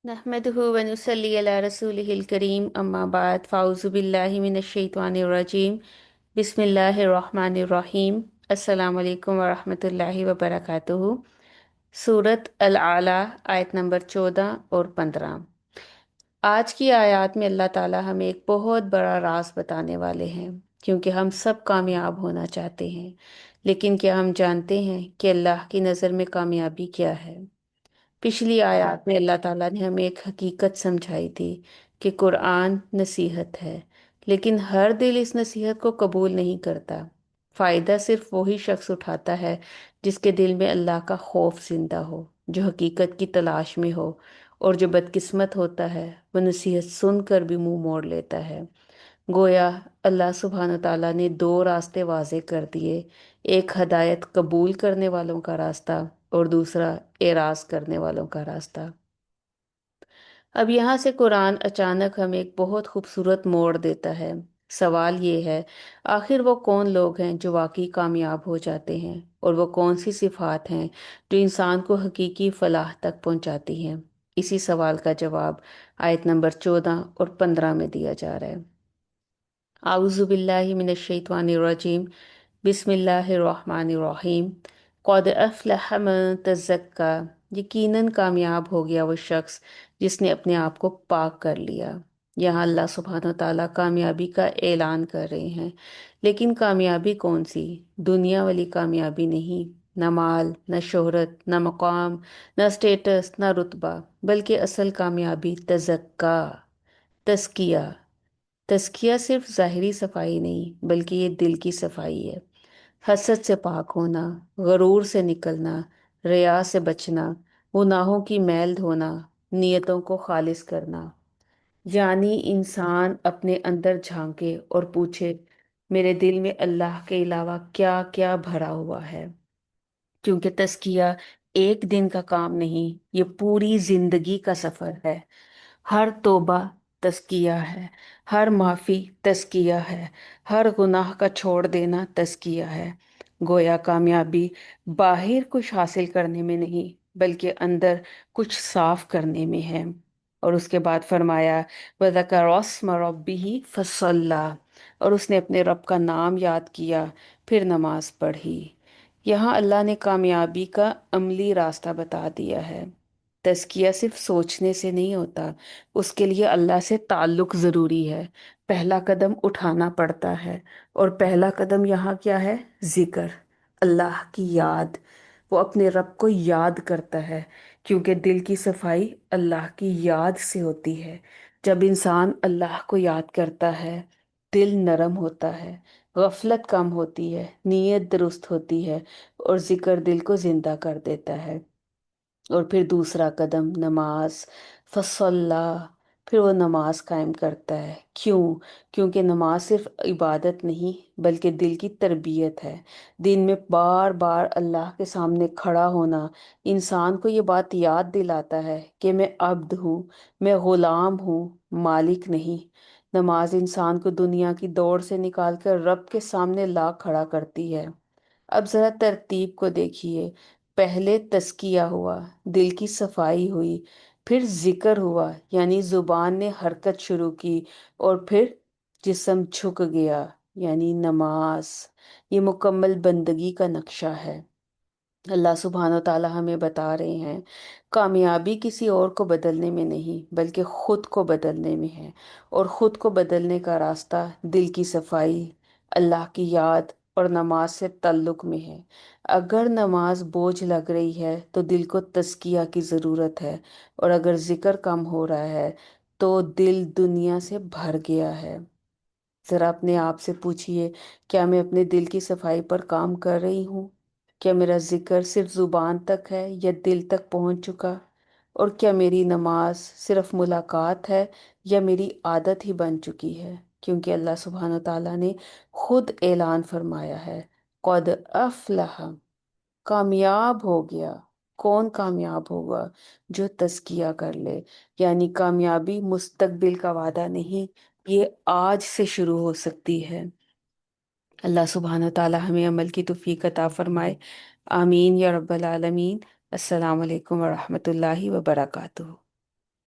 नहमदुहु व नुसल्ली अला रसूलिहिल करीम अम्मा बाद फ़ाउज़ु बिल्लाहि मिनश शैतानिर रजीम बिस्मिल्लाहिर रहमानिर रहीम अस्सलामु अलैकुम व रहमतुल्लाहि व बरकातुहू। सूरत अल आला आयत नंबर 14 और 15। आज की आयत में अल्लाह ताला हमें एक बहुत बड़ा राज बताने वाले हैं, क्योंकि हम सब कामयाब होना चाहते हैं। लेकिन क्या हम जानते हैं कि अल्लाह की नज़र में कामयाबी क्या है? पिछली आयत में अल्लाह ताला ने हमें एक हकीकत समझाई थी कि कुरान नसीहत है, लेकिन हर दिल इस नसीहत को कबूल नहीं करता। फ़ायदा सिर्फ वही शख्स उठाता है जिसके दिल में अल्लाह का खौफ जिंदा हो, जो हकीकत की तलाश में हो। और जो बदकिस्मत होता है वह नसीहत सुनकर भी मुंह मोड़ लेता है। गोया अल्लाह सुब्हान ताला ने दो रास्ते वाज़े कर दिए, एक हदायत कबूल करने वालों का रास्ता और दूसरा एराज करने वालों का रास्ता। अब यहाँ से कुरान अचानक हमें एक बहुत खूबसूरत मोड़ देता है। सवाल ये है, आखिर वो कौन लोग हैं जो वाकई कामयाब हो जाते हैं, और वो कौन सी सिफात हैं जो इंसान को हकीकी फलाह तक पहुंचाती हैं? इसी सवाल का जवाब आयत नंबर 14 और 15 में दिया जा रहा है। आउज़ु बिल्लाहि मिनश शैतानिर रजीम बिस्मिल्लाहिर्रहमानिर्रहीम। क़द अफ़लह मन तज़क्का। यकीनन कामयाब हो गया वो शख्स जिसने अपने आप को पाक कर लिया। यहाँ अल्लाह सुब्हानहू व तआला कामयाबी का ऐलान कर रहे हैं, लेकिन कामयाबी कौन सी? दुनिया वाली कामयाबी नहीं, न माल, न शोहरत, न मकाम, न स्टेटस, न रुतबा, बल्कि असल कामयाबी तज़क्का, तज़किया। तज़किया सिर्फ ज़ाहिरी सफाई नहीं, बल्कि ये दिल की सफाई है। हसद से पाक होना, गरूर से निकलना, रिया से बचना, गुनाहों की मैल धोना, नियतों को खालिस करना। यानी इंसान अपने अंदर झांके और पूछे, मेरे दिल में अल्लाह के अलावा क्या क्या भरा हुआ है। क्योंकि तज़किया एक दिन का काम नहीं, ये पूरी जिंदगी का सफर है। हर तौबा तज़किया है, हर माफ़ी तज़किया है, हर गुनाह का छोड़ देना तज़किया है। गोया कामयाबी बाहर कुछ हासिल करने में नहीं, बल्कि अंदर कुछ साफ करने में है। और उसके बाद फरमाया, वज़कर रस्म रब्बिही फसल्ला, और उसने अपने रब का नाम याद किया, फिर नमाज पढ़ी। यहाँ अल्लाह ने कामयाबी का अमली रास्ता बता दिया है। तज़किया सिर्फ सोचने से नहीं होता, उसके लिए अल्लाह से ताल्लुक ज़रूरी है। पहला कदम उठाना पड़ता है, और पहला कदम यहाँ क्या है? जिक्र, अल्लाह की याद। वो अपने रब को याद करता है, क्योंकि दिल की सफाई अल्लाह की याद से होती है। जब इंसान अल्लाह को याद करता है, दिल नरम होता है, गफलत कम होती है, नीयत दुरुस्त होती है, और जिक्र दिल को जिंदा कर देता है। और फिर दूसरा कदम नमाज, फसल्ला, फिर वो नमाज कायम करता है। क्यों? क्योंकि नमाज सिर्फ इबादत नहीं, बल्कि दिल की तरबियत है। दिन में बार बार अल्लाह के सामने खड़ा होना इंसान को ये बात याद दिलाता है कि मैं अब्द हूँ, मैं गुलाम हूँ, मालिक नहीं। नमाज इंसान को दुनिया की दौड़ से निकाल कर रब के सामने ला खड़ा करती है। अब जरा तरतीब को देखिए। पहले तस्किया हुआ, दिल की सफाई हुई, फिर जिक्र हुआ, यानी जुबान ने हरकत शुरू की, और फिर जिस्म झुक गया, यानी नमाज। ये मुकम्मल बंदगी का नक्शा है। अल्लाह सुब्हानो ताला हमें बता रहे हैं, कामयाबी किसी और को बदलने में नहीं, बल्कि खुद को बदलने में है। और खुद को बदलने का रास्ता दिल की सफाई, अल्लाह की याद और नमाज से ताल्लुक में है। अगर नमाज बोझ लग रही है तो दिल को तज़किया की ज़रूरत है, और अगर जिक्र कम हो रहा है तो दिल दुनिया से भर गया है। जरा अपने आप से पूछिए, क्या मैं अपने दिल की सफाई पर काम कर रही हूँ? क्या मेरा जिक्र सिर्फ जुबान तक है या दिल तक पहुँच चुका? और क्या मेरी नमाज सिर्फ मुलाकात है या मेरी आदत ही बन चुकी है? क्योंकि अल्लाह सुब्हान ताला ने खुद ऐलान फरमाया है, क़द अफ़लह, कामयाब हो गया। कौन कामयाब होगा? जो तज़किया कर ले। यानी कामयाबी मुस्तकबिल का वादा नहीं, ये आज से शुरू हो सकती है। अल्लाह सुब्हान ताला हमें अमल की तौफीक अता फरमाए। आमीन या रब्बल आलमीन। अस्सलाम वालेकुम व रहमतुल्लाहि व बरकातुहू।